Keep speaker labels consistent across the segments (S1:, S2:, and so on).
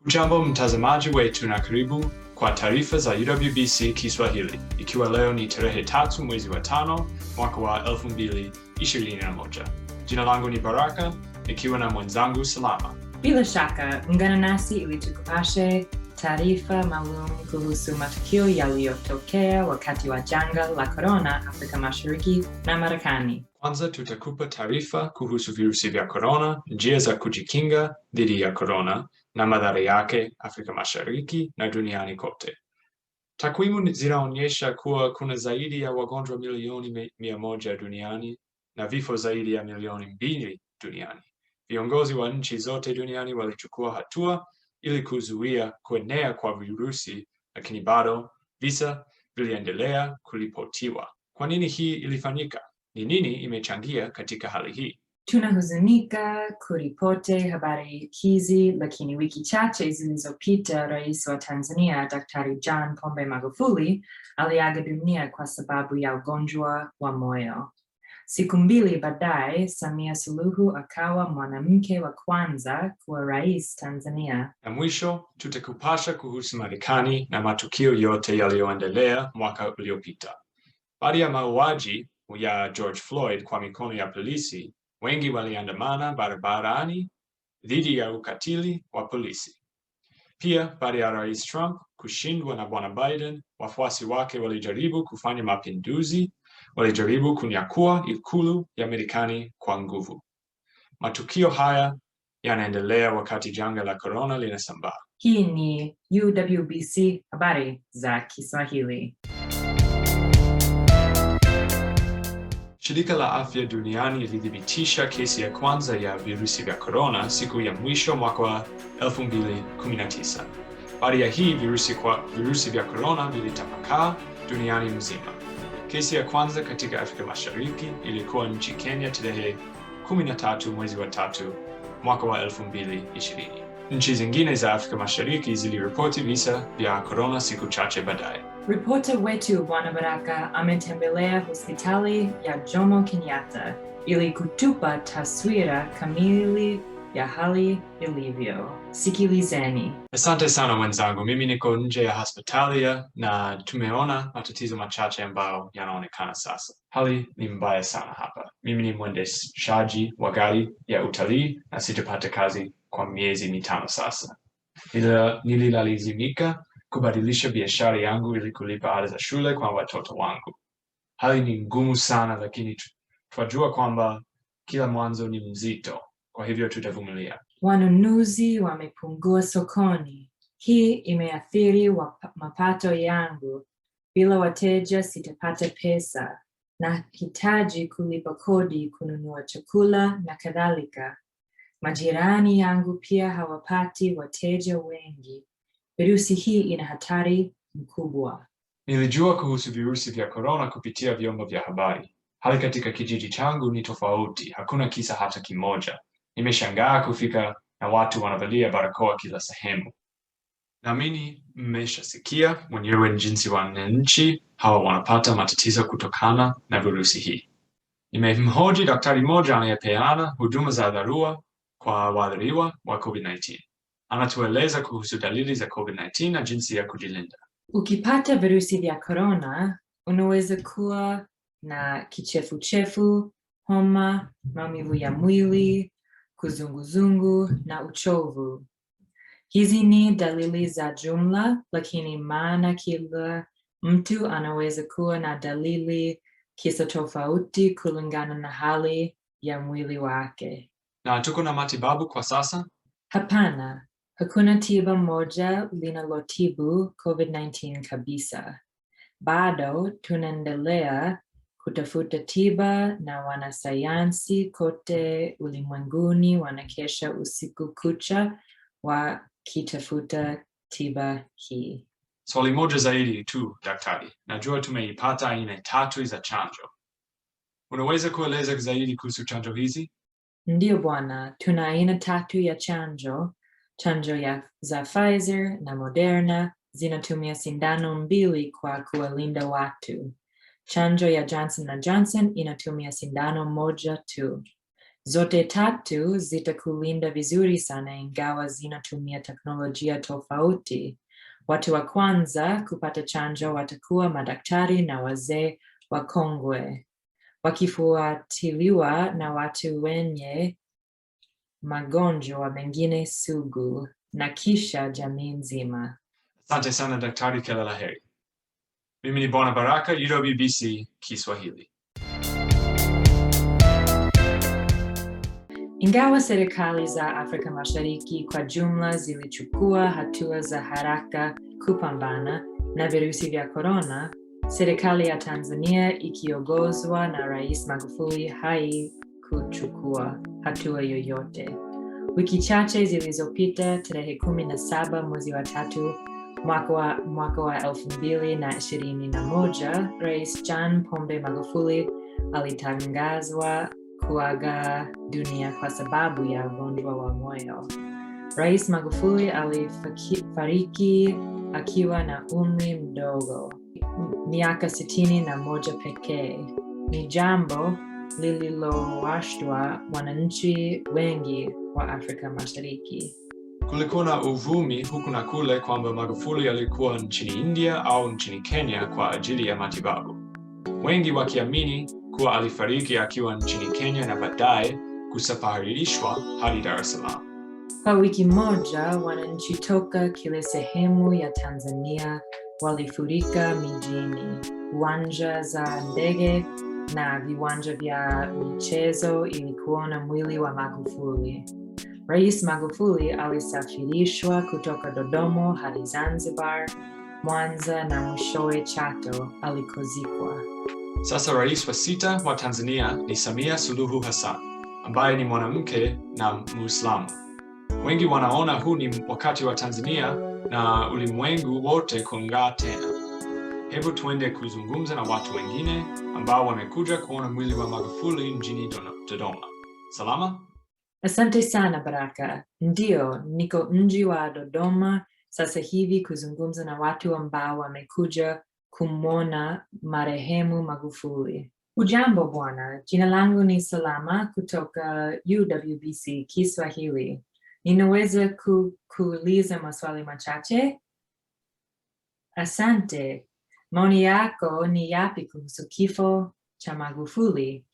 S1: Hujambo mtazamaji wetu na karibu kwa taarifa za UWBC Kiswahili, ikiwa leo ni tarehe 3 mwezi wa 5 mwaka wa 2021. Jina langu ni Baraka, nikiwa na mwenzangu Salama.
S2: Bila shaka, ungana nasi ili tukupashe taarifa maalum kuhusu matukio yaliyotokea wakati wa janga la korona Afrika Mashariki na Marekani.
S1: Kwanza tutakupa taarifa kuhusu virusi vya korona, njia za kujikinga dhidi ya korona na madhara yake Afrika Mashariki na duniani kote. Takwimu zinaonyesha kuwa kuna zaidi ya wagonjwa milioni 100 duniani na vifo zaidi ya milioni 2 duniani. Viongozi wa nchi zote duniani walichukua hatua ili kuzuia kuenea kwa virusi, lakini bado visa viliendelea kuripotiwa. Kwa nini hii ilifanyika? Ni nini imechangia katika hali hii?
S2: Tunahuzunika kuripoti habari hizi, lakini wiki chache zilizopita Rais wa Tanzania Daktari John Pombe Magufuli aliaga dunia kwa sababu ya ugonjwa wa moyo. Siku 2 baadaye, Samia Suluhu akawa mwanamke wa kwanza kuwa rais Tanzania.
S1: Na mwisho, tutakupasha kuhusu Marekani na matukio yote yaliyoendelea mwaka uliopita. Baada ya mauaji ya George Floyd kwa mikono ya polisi, wengi waliandamana barabarani dhidi ya ukatili wa polisi. Pia baada ya Rais Trump kushindwa na Bwana Biden, wafuasi wake walijaribu kufanya mapinduzi, walijaribu kunyakua ikulu ya Marekani kwa nguvu. Matukio haya yanaendelea wakati janga la korona linasambaa.
S2: Hii ni UWBC habari za Kiswahili.
S1: Shirika la Afya Duniani lilithibitisha kesi ya kwanza ya virusi vya korona siku ya mwisho mwaka wa 2019. Baada ya hii virusi vya korona vilitapakaa duniani mzima. Kesi ya kwanza katika Afrika Mashariki ilikuwa nchi Kenya tarehe 13 mwezi wa 3 mwaka wa 2020. Nchi zingine za Afrika Mashariki ziliripoti visa vya korona siku chache baadaye.
S2: Ripota wetu Bwana Baraka ametembelea hospitali ya Jomo Kenyatta ili kutupa taswira kamili ya hali ilivyo. Sikilizeni.
S1: Asante sana wenzangu, mimi niko nje ya hospitali na tumeona matatizo machache ambayo yanaonekana sasa. Hali ni mbaya sana hapa. Mimi ni mwendeshaji wa gari ya utalii na sitapata kazi kwa miezi 5 sasa. Nililazimika kubadilisha biashara yangu ili kulipa ada za shule kwa watoto wangu. Hali ni ngumu sana, lakini twajua kwamba kila mwanzo ni mzito, kwa hivyo tutavumilia.
S2: Wanunuzi wamepungua sokoni. Hii imeathiri mapato yangu. Bila wateja sitapata pesa. Nahitaji kulipa kodi, kununua chakula na kadhalika. Majirani yangu pia hawapati wateja wengi. Virusi hii ina hatari mkubwa.
S1: Nilijua kuhusu virusi vya korona kupitia vyombo vya habari. Hali katika kijiji changu ni tofauti, hakuna kisa hata kimoja. Nimeshangaa kufika na watu wanavalia barakoa kila sehemu. Naamini mmeshasikia mwenyewe jinsi wananchi hawa wanapata matatizo kutokana na virusi hii. Nimemhoji daktari mmoja anayepeana huduma za dharura kwa waathiriwa wa COVID-19. Anatueleza kuhusu dalili za COVID-19 na jinsi ya kujilinda.
S2: Ukipata virusi vya korona, unaweza kuwa na kichefuchefu, homa, maumivu ya mwili, kizunguzungu na uchovu. Hizi ni dalili za jumla, lakini maana kila mtu anaweza kuwa na dalili kisa tofauti kulingana na hali ya mwili wake.
S1: Na tuko na matibabu kwa sasa?
S2: Hapana. Hakuna tiba moja linalotibu COVID-19 kabisa. Bado tunaendelea kutafuta tiba na wanasayansi kote ulimwenguni wanakesha usiku kucha wakitafuta tiba hii.
S1: Swali moja zaidi tu, daktari. Najua tumeipata aina 3 za chanjo. Unaweza kueleza zaidi kuhusu chanjo hizi?
S2: Ndiyo bwana, tuna aina 3 ya chanjo. Chanjo za Pfizer na Moderna zinatumia sindano 2 kwa kuwalinda watu. Chanjo ya Johnson & Johnson inatumia sindano 1 tu. Zote tatu zitakulinda vizuri sana ingawa zinatumia teknolojia tofauti. Watu wa kwanza kupata chanjo watakuwa madaktari na wazee wakongwe, wakifuatiliwa na watu wenye magonjwa mengine sugu na kisha jamii nzima.
S1: Asante sana Daktari, kila la heri. Mimi ni Bwana Baraka, UWBC Kiswahili.
S2: Ingawa serikali za Afrika Mashariki kwa jumla zilichukua hatua za haraka kupambana na virusi vya korona, serikali ya Tanzania ikiongozwa na Rais Magufuli haikuchukua hatua yoyote. Wiki chache zilizopita, tarehe 17 mwezi wa 3 mwaka wa 2021, Rais John Pombe Magufuli alitangazwa kuaga dunia kwa sababu ya ugonjwa wa moyo. Rais Magufuli alifariki akiwa na umri mdogo, miaka 61 pekee. Ni jambo lililowashtua wananchi wengi wa Afrika Mashariki.
S1: Kulikuwa na uvumi huku na kule kwamba Magufuli alikuwa nchini India au nchini Kenya kwa ajili ya matibabu, wengi wakiamini kuwa alifariki akiwa nchini Kenya na baadaye kusafirishwa hadi Dar es Salaam.
S2: Kwa wiki moja, wananchi toka kila sehemu ya Tanzania walifurika mijini, uwanja za ndege na viwanja vya michezo ili kuona mwili wa Magufuli. Rais Magufuli alisafirishwa kutoka Dodoma hadi Zanzibar, Mwanza na mwishowe Chato alikozikwa.
S1: Sasa rais wa 6 wa Tanzania ni Samia Suluhu Hassan, ambaye ni mwanamke na Muislamu. Wengi wanaona huu ni wakati wa Tanzania na ulimwengu wote kung'aa tena. Hebu tuende kuzungumza na watu wengine ambao wamekuja kuona mwili wa Magufuli mjini Dodoma. Salama?
S2: Asante sana Baraka. Ndio, niko mji wa Dodoma sasa hivi kuzungumza na watu ambao wamekuja kumwona marehemu Magufuli. Ujambo bwana, jina langu ni Salama kutoka UWBC Kiswahili. Ninaweza kuuliza maswali machache? Asante. Maoni yako ni yapi kuhusu kifo cha Magufuli?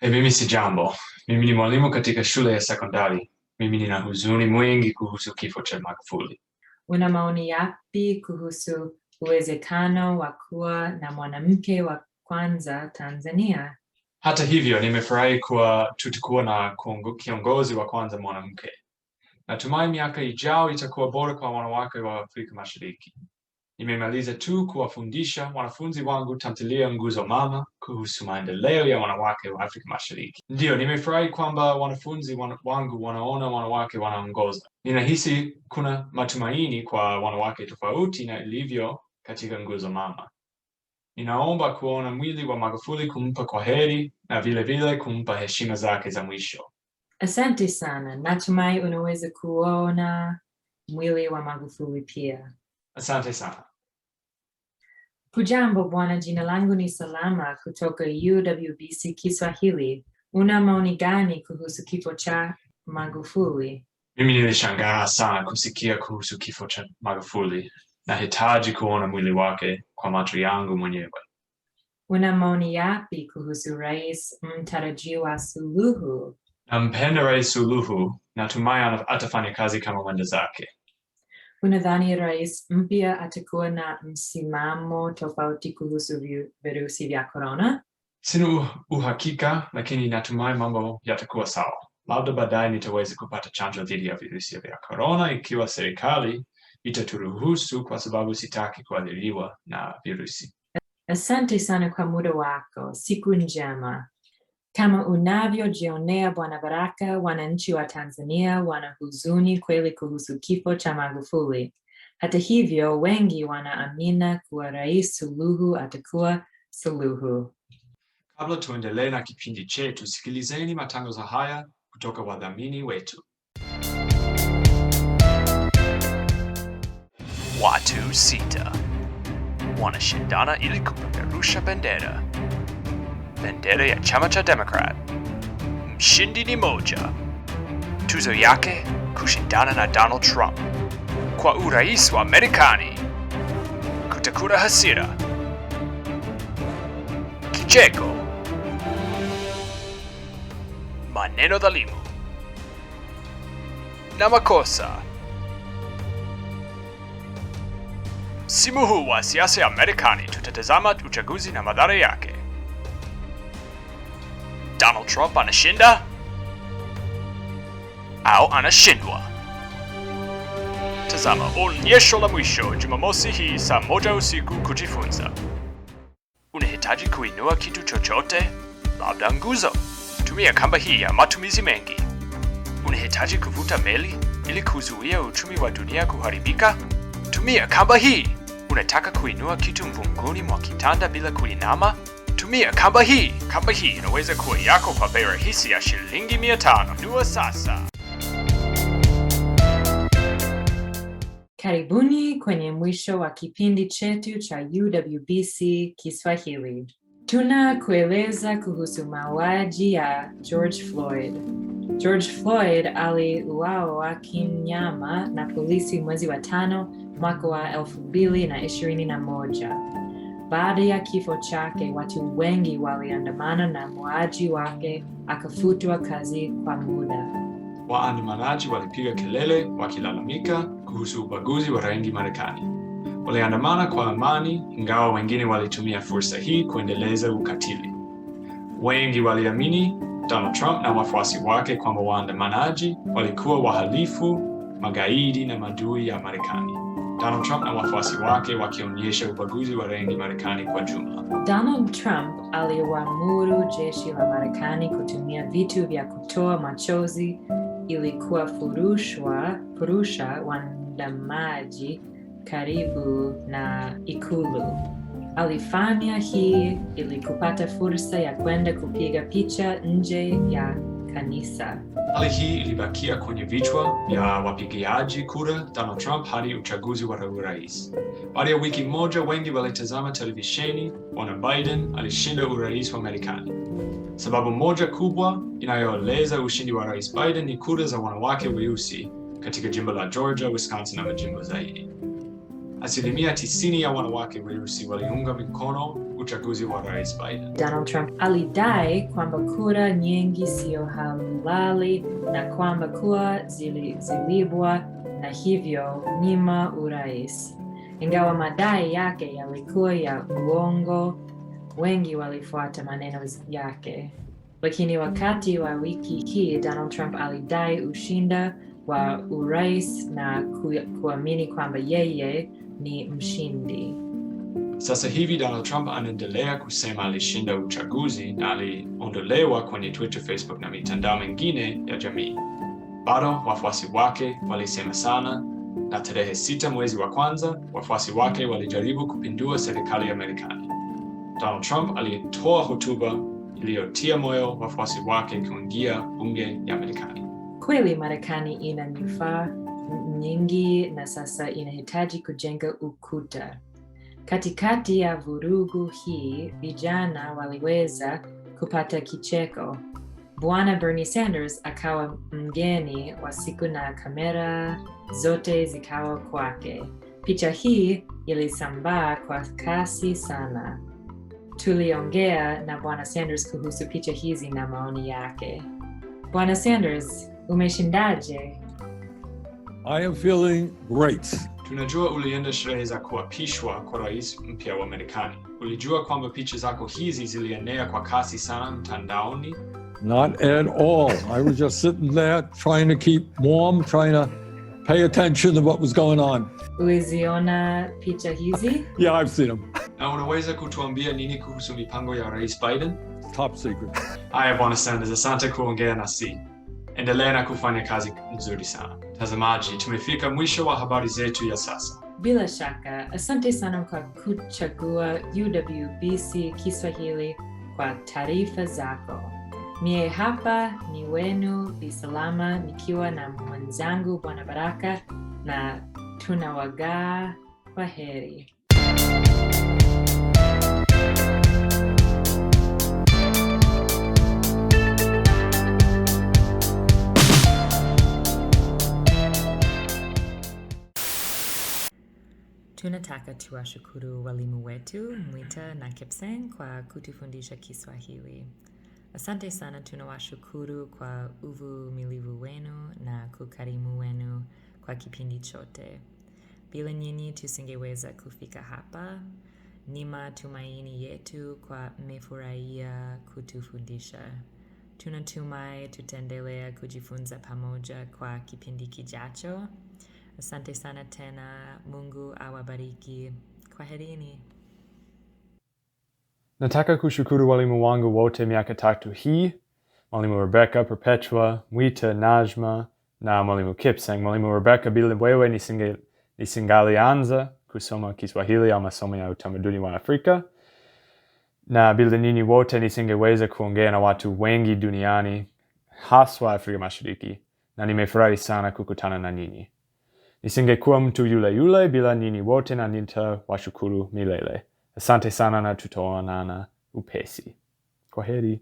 S1: Mimi si jambo. Mimi ni mwalimu katika shule ya sekondari. Mimi nina huzuni mwingi kuhusu kifo cha Magufuli.
S2: Una maoni yapi kuhusu uwezekano wa kuwa na mwanamke wa kwanza Tanzania?
S1: Hata hivyo, nimefurahi kuwa tutakuwa na kiongozi wa kwanza mwanamke. Natumai miaka ijao itakuwa bora kwa wanawake wa Afrika Mashariki. Nimemaliza tu kuwafundisha wanafunzi wangu tamthilia Nguzo Mama kuhusu maendeleo ya wanawake wa Afrika Mashariki. Ndio, nimefurahi kwamba wanafunzi wangu wanaona wanawake wanaongoza. Ninahisi kuna matumaini kwa wanawake tofauti na ilivyo katika Nguzo Mama. Ninaomba kuona mwili wa Magufuli, kumpa kwaheri na vile vile kumpa heshima zake za mwisho.
S2: Asante sana. Natumai unaweza kuona mwili wa Magufuli pia.
S1: Asante sana.
S2: Hujambo bwana, jina langu ni Salama kutoka UWBC Kiswahili. Una maoni gani kuhusu kifo cha Magufuli?
S1: Mimi nilishangaa sana kusikia kuhusu kifo cha Magufuli. Nahitaji kuona mwili wake kwa macho yangu mwenyewe.
S2: Una maoni yapi kuhusu Rais mtarajiwa Suluhu?
S1: Nampenda Rais Suluhu, natumai atafanya kazi kama mwenzake.
S2: Unadhani rais mpya atakuwa na msimamo tofauti kuhusu virusi vya korona?
S1: Sina uhakika, lakini natumai mambo yatakuwa sawa. Labda baadaye nitaweza kupata chanjo dhidi ya virusi vya korona ikiwa serikali itaturuhusu, kwa sababu sitaki kuathiriwa na virusi.
S2: Asante sana kwa muda wako. Siku njema. Kama unavyojionea Bwana Baraka, wananchi wa Tanzania wana huzuni kweli kuhusu kifo cha Magufuli. Hata hivyo, wengi wanaamini kuwa Rais Suluhu atakuwa Suluhu.
S1: Kabla tuendelee na kipindi chetu, sikilizeni matangazo haya kutoka wadhamini wetu.
S3: Watu 6 wanashindana ili kupeperusha bendera ya chama cha Democrat mshindi ni moja. Tuzo yake kushindana na Donald Trump kwa urais wa Marekani. Kutakura hasira, kicheko, maneno dhalimu na makosa. Msimu huu wa siasa ya Marekani tutatazama uchaguzi na madhara yake. Donald Trump anashinda au anashindwa? Tazama onyesho la mwisho Jumamosi hii saa 1 usiku kujifunza. Unahitaji kuinua kitu chochote, labda nguzo. Tumia kamba hii ya matumizi mengi. Unahitaji kuvuta meli ili kuzuia uchumi wa dunia kuharibika? Tumia kamba hii. Unataka kuinua kitu mvunguni mwa kitanda bila kuinama? Tumia kamba hii. Kamba hii inaweza kuwa yako kwa bei rahisi ya shilingi 500. Nunua sasa.
S2: Karibuni kwenye mwisho wa kipindi chetu cha UWBC Kiswahili. Tunakueleza kuhusu mauaji ya George Floyd. George Floyd aliuawa kinyama na polisi mwezi wa 5 mwaka wa 2021. Baada ya kifo chake, watu wengi waliandamana na muuaji wake akafutwa kazi kwa muda.
S1: Waandamanaji walipiga kelele wakilalamika kuhusu ubaguzi wa rangi Marekani. Waliandamana kwa amani, ingawa wengine walitumia fursa hii kuendeleza ukatili. Wengi waliamini Donald Trump na wafuasi wake kwamba waandamanaji walikuwa wahalifu, magaidi na maadui ya Marekani. Donald Trump na wafuasi wake wakionyesha ubaguzi wa rangi Marekani kwa jumla.
S2: Donald Trump aliwaamuru jeshi la Marekani kutumia vitu vya kutoa machozi ili kuwafurusha waandamanaji karibu na ikulu. Alifanya hii ili kupata fursa ya kwenda kupiga picha nje ya kanisa.
S1: Hali hii ilibakia kwenye vichwa vya wapigaji kura Donald Trump hadi uchaguzi wa urais. Baada ya wiki moja, wengi walitazama televisheni, Bwana Biden alishinda urais wa Marekani. Sababu moja kubwa inayoeleza ushindi wa Rais Biden ni kura za wanawake weusi katika jimbo la Georgia, Wisconsin na majimbo zaidi. 90% ya wanawake weusi waliunga mikono uchaguzi wa Rais Biden.
S2: Donald Trump alidai kwamba kura nyingi sio halali na kwamba kura zilibwa na hivyo nyima urais. Ingawa madai yake yalikuwa ya uongo, wengi walifuata maneno yake. Lakini wakati wa wiki hii, Donald Trump alidai ushinda wa urais na kuamini kwamba yeye ni mshindi.
S1: Sasa hivi Donald Trump anaendelea kusema alishinda uchaguzi na aliondolewa kwenye Twitter, Facebook na mitandao mingine ya jamii. Bado wafuasi wake walisema sana, na tarehe 6 mwezi wa kwanza, wafuasi wake walijaribu kupindua serikali ya Marekani. Donald Trump alitoa hotuba iliyotia moyo wafuasi wake kuingia bunge ya Marekani.
S2: Kweli Marekani ina nyufa nyingi na sasa inahitaji kujenga ukuta. Katikati ya vurugu hii, vijana waliweza kupata kicheko. Bwana Bernie Sanders akawa mgeni wa siku na kamera zote zikawa kwake. Picha hii ilisambaa kwa kasi sana. Tuliongea na Bwana Sanders kuhusu picha hizi na maoni yake. Bwana Sanders, umeshindaje?
S4: I am feeling great.
S1: Tunajua ulienda sherehe za kuapishwa kwa rais mpya wa Marekani. Ulijua kwamba picha zako hizi zilienea kwa kasi sana mtandaoni?
S4: Not at all. I was just sitting there trying to keep warm, trying to pay attention to what was going on.
S2: Uliziona picha hizi?
S4: Yeah, I've seen them.
S1: Na unaweza kutuambia nini kuhusu mipango ya Rais Biden?
S4: Top secret.
S1: Haya Bwana Sanders, asante kuongea nasi. Endelea na kufanya kazi nzuri sana. Tazamaji, tumefika mwisho wa habari zetu ya sasa.
S2: Bila shaka, asante sana kwa kuchagua UWBC Kiswahili kwa taarifa zako. Mie hapa ni wenu Bi Salama nikiwa na mwenzangu Bwana Baraka na tunawagaa kwaheri. Tunataka tuwashukuru walimu wetu, Mwita na Kipsang kwa kutufundisha Kiswahili. Asante sana tunawashukuru kwa uvumilivu wenu na kukarimu wenu kwa kipindi chote. Bila nyinyi tusingeweza kufika hapa. Ni matumaini yetu kwa mmefurahia kutufundisha. Tunatumai tutaendelea kujifunza pamoja kwa kipindi kijacho. Asante sana tena. Mungu awabariki. Kwaherini.
S3: Nataka kushukuru walimu wangu wote miaka 3 hii, mwalimu Rebecca, Perpetua, Mwita, Najma na mwalimu Kipsang. Mwalimu Rebecca, bila wewe nisingalianza kusoma Kiswahili au masomo ya utamaduni wa Afrika, na bila nyinyi wote nisingeweza kuongea na watu wengi duniani, haswa Afrika Mashariki, na nimefurahi sana kukutana na nyinyi. Nisingekuwa mtu yule bila nyinyi wote na nitawashukuru milele. Asante sana na tutaonana upesi. Kwaheri.